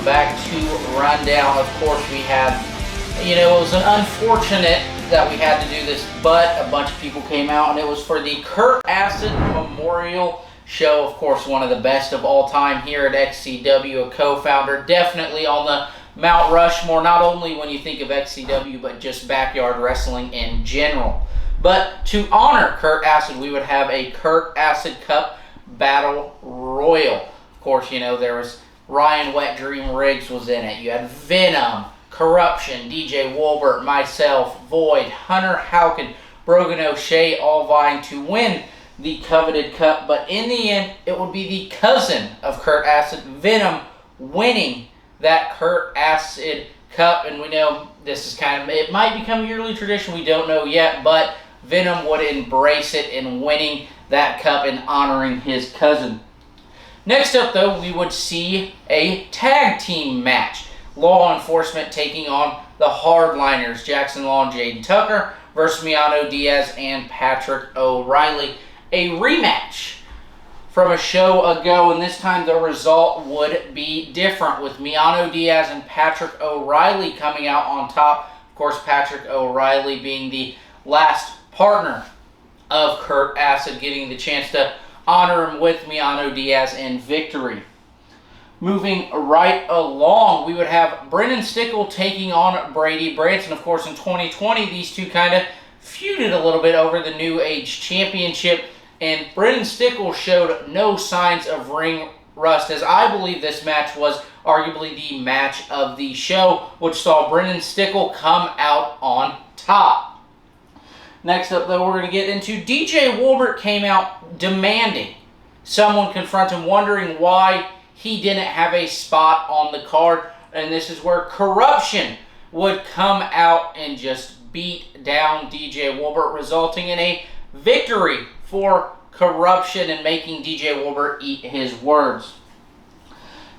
welcome back to Rundown. Of course, we had, it was an unfortunate that we had to do this, but a bunch of people came out, and it was for the Kurt Acid Memorial Show. Of course, one of the best of all time here at XCW, a co-founder, definitely on the Mount Rushmore, not only when you think of XCW, but just backyard wrestling in general. But to honor Kurt Acid, we would have a Kurt Acid Cup Battle Royal. Of course, there was Ryan Wet Dream Riggs was in it. You had Venom, Corruption, DJ Wolbert, myself, Void, Hunter Halcyon, Brogan O'Shea, all vying to win the coveted cup. But in the end, it would be the cousin of Kurt Acid, Venom, winning that Kurt Acid Cup. And we know this is it might become a yearly tradition, we don't know yet, but Venom would embrace it in winning that cup and honoring his cousin. Next up, though, we would see a tag team match. Law Enforcement taking on the Hardliners, Jackson Law and Jaden Tucker, versus Miano Diaz and Patrick O'Reilly. A rematch from a show ago, and this time the result would be different, with Miano Diaz and Patrick O'Reilly coming out on top. Of course, Patrick O'Reilly being the last partner of Kurt Acid, getting the chance to honor him with Miano Diaz in victory. Moving right along, we would have Brennan Stickle taking on Brady Branson. Of course, in 2020, these two kind of feuded a little bit over the New Age Championship, and Brennan Stickle showed no signs of ring rust, as I believe this match was arguably the match of the show, which saw Brennan Stickle come out on top. Next up, though, we're going to get into DJ Wolbert came out demanding someone confront him, wondering why he didn't have a spot on the card. And this is where Corruption would come out and just beat down DJ Wolbert, resulting in a victory for Corruption and making DJ Wolbert eat his words.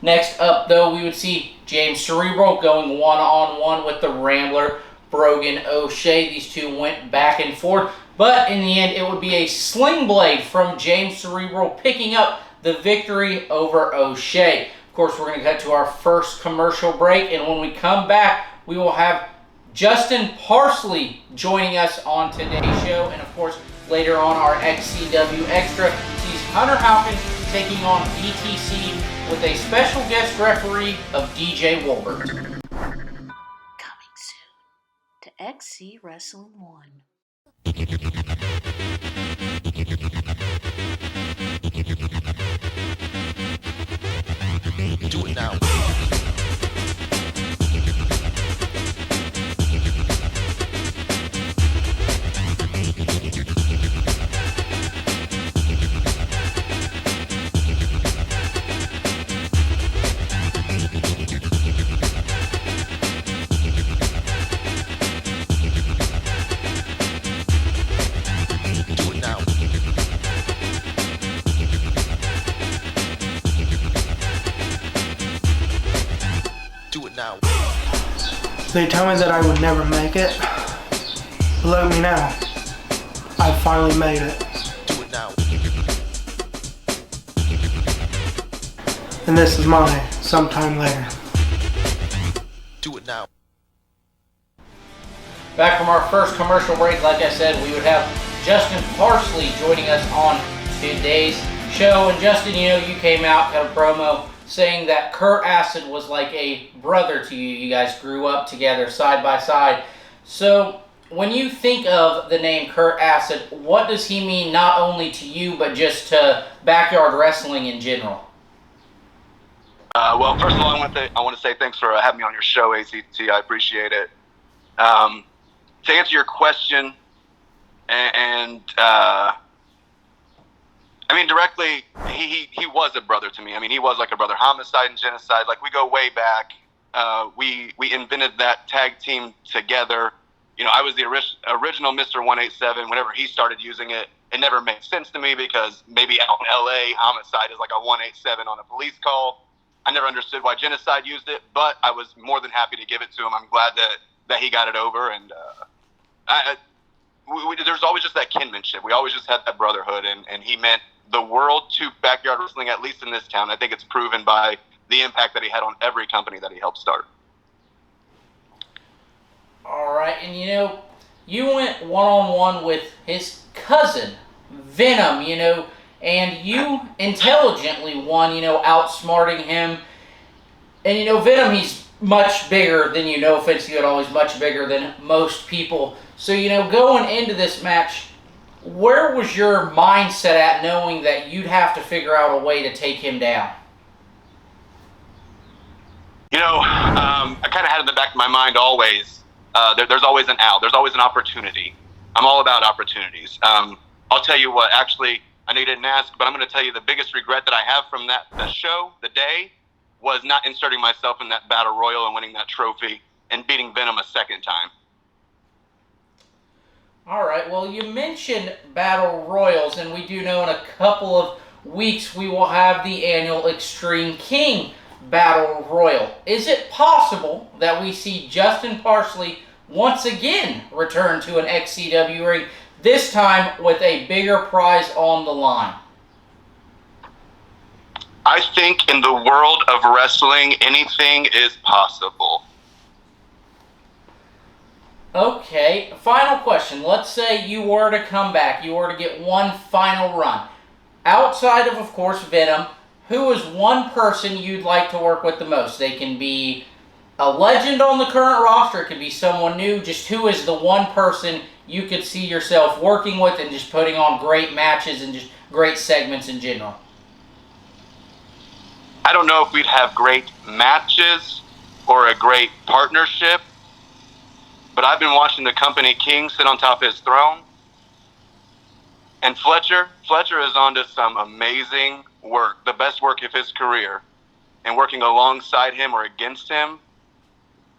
Next up, though, we would see James Cerebral going one-on-one with the Rambler, Brogan O'Shea. These two went back and forth, but in the end, it would be a sling blade from James Cerebral picking up the victory over O'Shea. Of course, we're going to cut to our first commercial break, and when we come back, we will have Justin Parsley joining us on today's show, and of course, later on, our XCW Xtra sees Hunter Halcyon taking on BTC with a special guest referee of DJ Wolbert. XC Wrestling 1. Do it now. They tell me that I would never make it. But look at me now. I finally made it. Do it now. And this is mine, sometime later. Do it now. Back from our first commercial break, like I said, we would have Justin Parsley joining us on today's show. And Justin, you came out, got a promo saying that Kurt Acid was like a brother to you. You guys grew up together side by side. So when you think of the name Kurt Acid, what does he mean not only to you, but just to backyard wrestling in general? Well, first of all, I want to say thanks for having me on your show, ACT. I appreciate it. To answer your question, directly, he was a brother to me. He was like a brother. Homicide and Genocide, like, we go way back. We invented that tag team together. I was the original Mr. 187. Whenever he started using it, it never made sense to me because maybe out in LA, Homicide is like a 187 on a police call. I never understood why Genocide used it, but I was more than happy to give it to him. I'm glad that he got it over, and there's always just that kinship. We always just had that brotherhood, and he meant the world to backyard wrestling, at least in this town. I think it's proven by the impact that he had on every company that he helped start. All right, and you went one-on-one with his cousin, Venom, and you intelligently won, outsmarting him. And, Venom, he's much bigger than you. No offense to you at all, he's much bigger than most people. So, going into this match, where was your mindset at knowing that you'd have to figure out a way to take him down? I kind of had in the back of my mind always, there's always an out. There's always an opportunity. I'm all about opportunities. I'll tell you what, actually, I know you didn't ask, but I'm going to tell you the biggest regret that I have from that show, the day, was not inserting myself in that battle royal and winning that trophy and beating Venom a second time. All right, well, you mentioned battle royals, and we do know in a couple of weeks we will have the annual Extreme King Battle Royal. Is it possible that we see Justin Parsley once again return to an XCW ring, this time with a bigger prize on the line? I think in the world of wrestling, anything is possible. Okay, final question. Let's say you were to come back, you were to get one final run. Outside of course, Venom, who is one person you'd like to work with the most? They can be a legend on the current roster, it could be someone new. Just who is the one person you could see yourself working with and just putting on great matches and just great segments in general? I don't know if we'd have great matches or a great partnership, but I've been watching the company king sit on top of his throne. And Fletcher is onto some amazing work, the best work of his career. And working alongside him or against him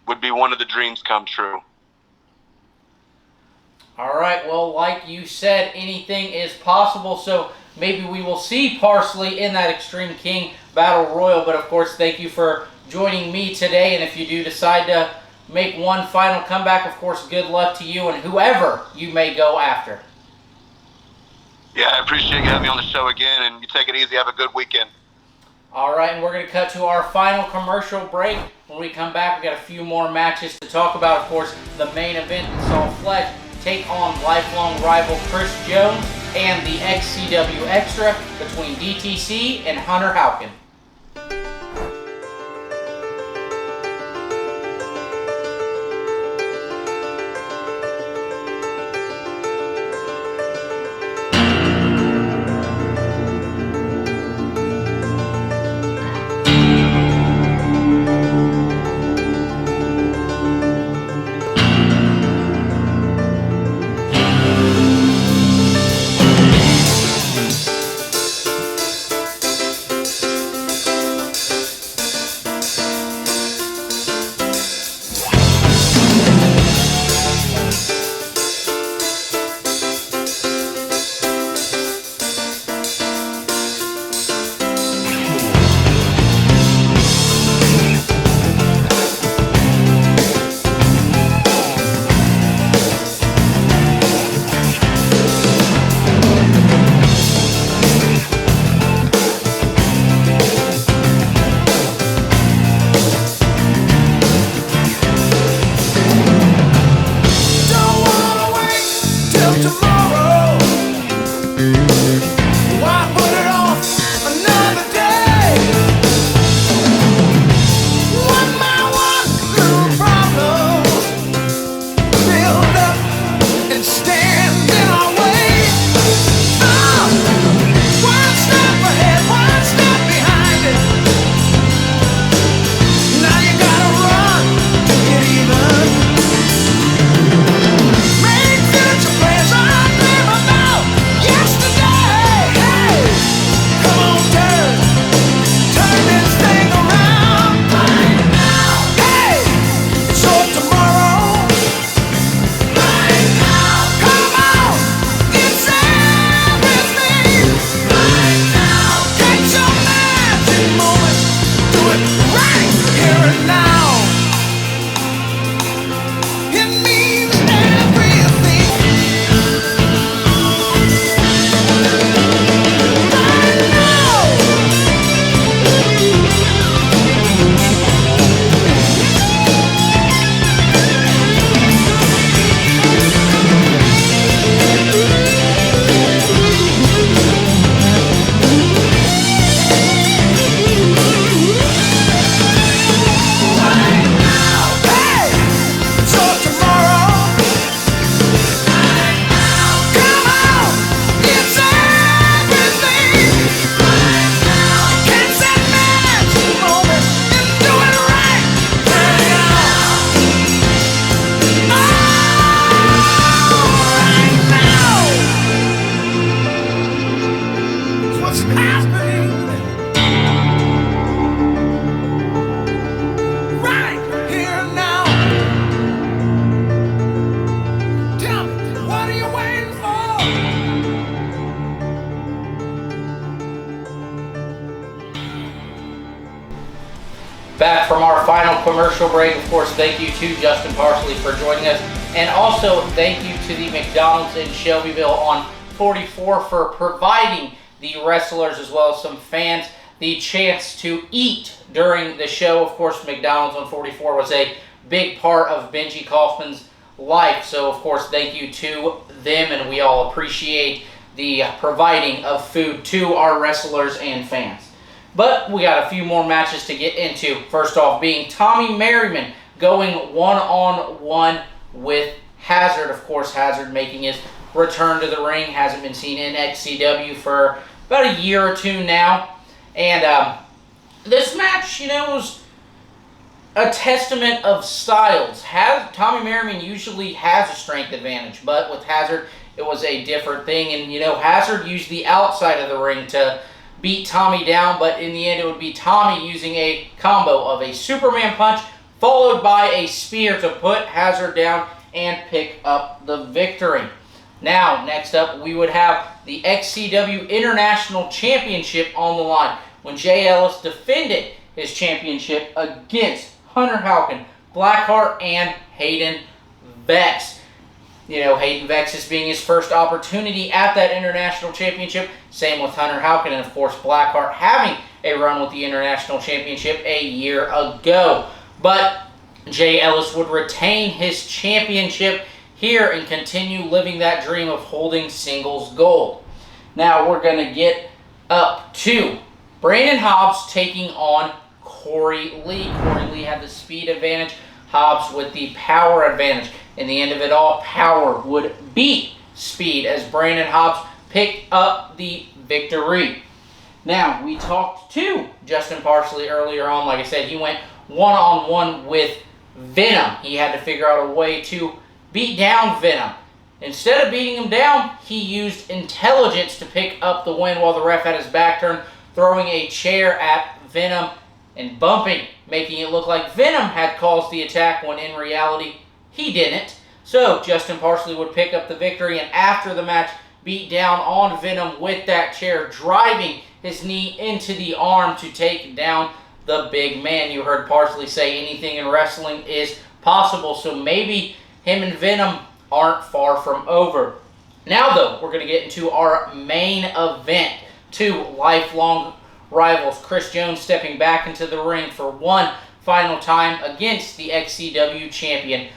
would be one of the dreams come true. All right, well, like you said, anything is possible, so maybe we will see Parsley in that Extreme King Battle Royal. But, of course, thank you for joining me today, and if you do decide to make one final comeback, of course, good luck to you and whoever you may go after. Yeah, I appreciate you having me on the show again, and you take it easy. Have a good weekend. All right, and we're going to cut to our final commercial break. When we come back, we've got a few more matches to talk about. Of course, the main event that saw Fletch take on lifelong rival Chris Jones and the XCW Xtra between DTC and Hunter Halcyon. commercial break. Of course, thank you to Justin Parsley for joining us. And also, thank you to the McDonald's in Shelbyville on 44 for providing the wrestlers as well as some fans the chance to eat during the show. Of course, McDonald's on 44 was a big part of Benji Kaufman's life. So, of course, thank you to them, and we all appreciate the providing of food to our wrestlers and fans. But we got a few more matches to get into. First off being Tommy Merriman going one-on-one with Hazard. Of course, Hazard making his return to the ring. Hasn't been seen in XCW for about a year or two now. And this match, was a testament of styles. Tommy Merriman usually has a strength advantage, but with Hazard, it was a different thing. And, Hazard used the outside of the ring to beat Tommy down, but in the end, it would be Tommy using a combo of a Superman punch followed by a spear to put Hazard down and pick up the victory. Now, next up, we would have the XCW International Championship on the line when Jay Ellis defended his championship against Hunter Halcyon, Blackheart, and Hayden Vex. Hayden Vex is being his first opportunity at that International Championship. Same with Hunter Halcyon, and of course Blackheart having a run with the International Championship a year ago. But Jay Ellis would retain his championship here and continue living that dream of holding singles gold. Now we're going to get up to Brandon Hobbs taking on Corey Lee. Corey Lee had the speed advantage, Hobbs with the power advantage. In the end of it all, power would beat speed as Brandon Hobbs picked up the victory. Now, we talked to Justin Parsley earlier on. Like I said, he went one-on-one with Venom. He had to figure out a way to beat down Venom. Instead of beating him down, he used intelligence to pick up the win while the ref had his back turned, throwing a chair at Venom and bumping, making it look like Venom had caused the attack when in reality, he didn't. So Justin Parsley would pick up the victory, and after the match, beat down on Venom with that chair, driving his knee into the arm to take down the big man. You heard Parsley say anything in wrestling is possible, so maybe him and Venom aren't far from over. Now, though, we're going to get into our main event. Two lifelong rivals, Chris Jones stepping back into the ring for one final time against the XCW champion,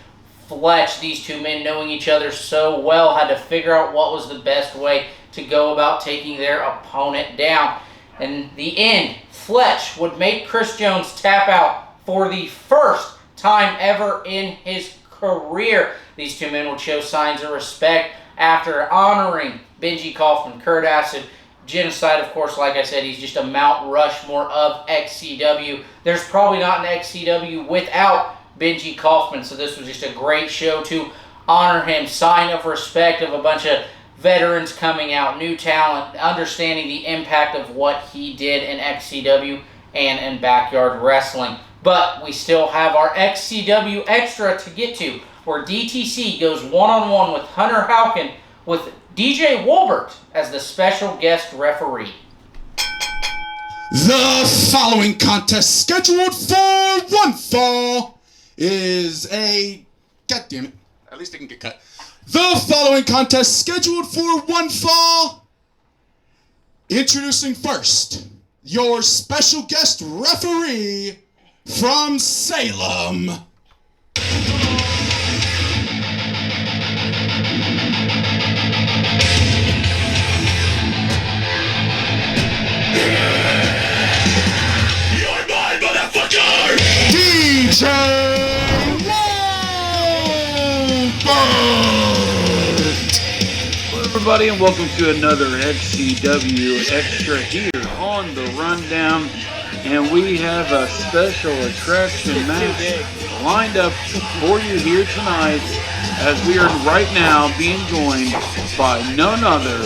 Fletch. These two men, knowing each other so well, had to figure out what was the best way to go about taking their opponent down. In the end, Fletch would make Chris Jones tap out for the first time ever in his career. These two men would show signs of respect after honoring Benji Kaufman, Kurt Acid, Genocide. Of course, like I said, he's just a Mount Rushmore of XCW. There's probably not an XCW without Benji Kaufman, so this was just a great show to honor him. Sign of respect of a bunch of veterans coming out, new talent, understanding the impact of what he did in XCW and in backyard wrestling. But we still have our XCW Extra to get to, where DTC goes one-on-one with Hunter Halcyon with DJ Wolbert as the special guest referee. The following contest scheduled for one fall is a... God damn it. At least it can get cut. The following contest scheduled for one fall. Introducing first, your special guest referee from Salem. You're my motherfucker! DJ Wolbert! Hello everybody and welcome to another XCW Extra here on the Rundown. And we have a special attraction match lined up for you here tonight, as we are right now being joined by none other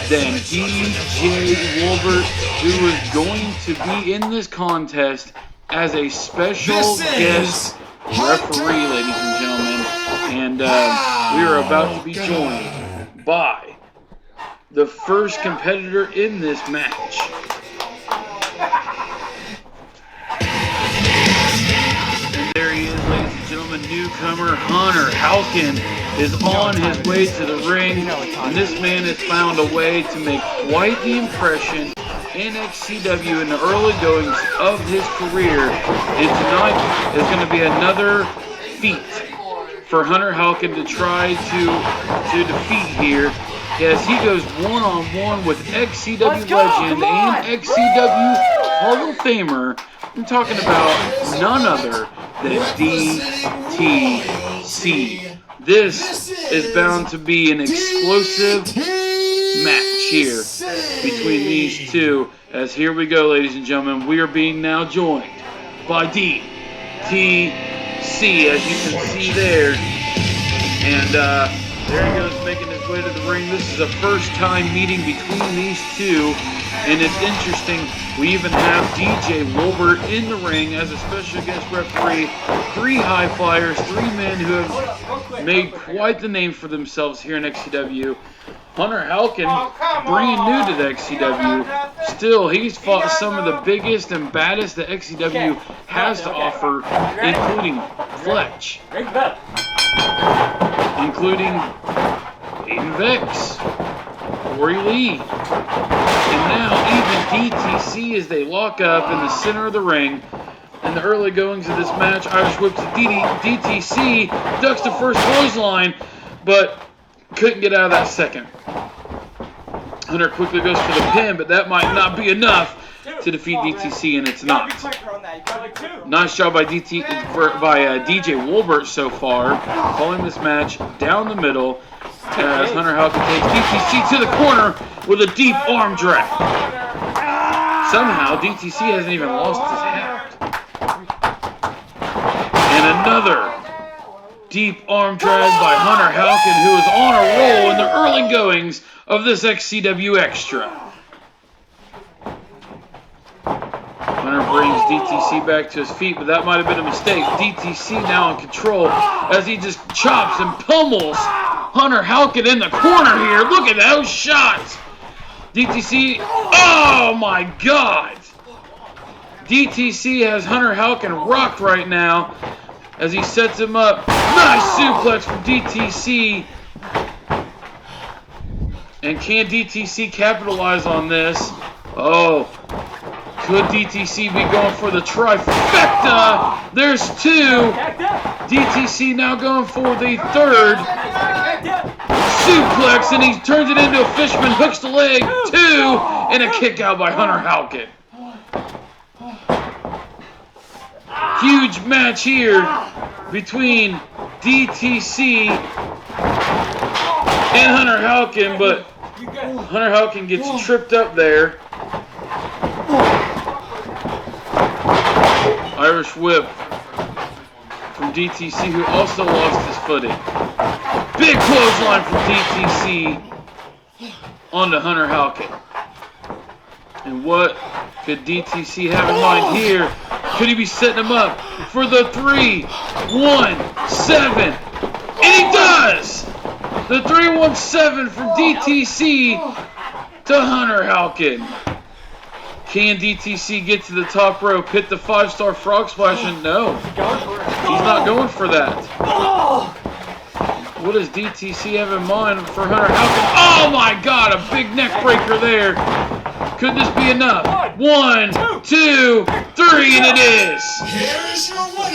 than DJ Wolbert, who is going to be in this contest as a special guest referee, ladies and gentlemen. And we are about to be joined by the first competitor in this match. newcomer Hunter Halcyon is on his way to the ring, and this man has found a way to make quite the impression in XCW in the early goings of his career. And tonight is going to be another feat for Hunter Halcyon to try to defeat here, as he goes one-on-one with XCW legend and XCW Hall of Famer. I'm talking about none other than DTC. This is bound to be an explosive match here between these two. As here we go, ladies and gentlemen, we are being now joined by DTC, as you can see there. And there he goes, making his way to the ring. This is a first-time meeting between these two, and it's interesting. We even have DJ Wolbert in the ring as a special guest referee. 3 high flyers, 3 men who have made quite the name for themselves here in XCW. Hunter Halcyon, brand new to the XCW. Still, he's fought some of the biggest and baddest that XCW has to offer, including Fletch, including Aiden Vex, Corey Lee, and now even DTC as they lock up in the center of the ring. In the early goings of this match, Irish whip to DTC, ducks the first clothesline, but couldn't get out of that second. Hunter quickly goes for the pin, but that might not be enough to defeat DTC, and it's not. Nice job by DJ Wolbert so far, calling this match down the middle, as Hunter Halcyon takes DTC to the corner with a deep arm drag. Somehow, DTC hasn't even lost his hat. And another deep arm drag by Hunter Halcyon, who is on a roll in the early goings of this XCW Xtra. Hunter brings DTC back to his feet, but that might have been a mistake. DTC now in control as he just chops and pummels Hunter Halcyon in the corner here. Look at those shots. DTC, oh my God. DTC has Hunter Halcyon rocked right now as he sets him up. Nice suplex from DTC. And can DTC capitalize on this? Oh, could DTC be going for the trifecta? There's 2. DTC now going for the 3rd suplex, and he turns it into a fisherman, hooks the leg, 2, and a kick out by Hunter Halcyon. Huge match here between DTC and Hunter Halcyon, but Hunter Halcyon gets tripped up there. Irish whip from DTC, who also lost his footing. Big clothesline from DTC onto Hunter Halcyon. And what could DTC have in mind here? Could he be setting him up for the 3-1-7? And he does! The 3-1-7 from DTC to Hunter Halcyon. Can DTC get to the top rope, hit the 5-star frog splash? And no, he's not going for that. What does DTC have in mind for Hunter Halcyon? Oh my God, a big neck breaker there. Could this be enough? 1, 2, 3, and it is.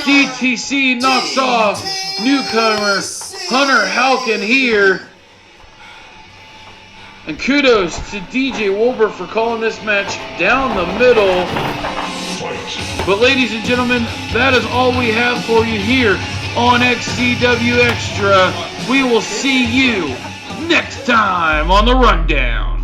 DTC knocks off newcomer Hunter Halcyon here. And kudos to DJ Wolbert for calling this match down the middle. But ladies and gentlemen, that is all we have for you here on XCW Xtra. We will see you next time on the Rundown.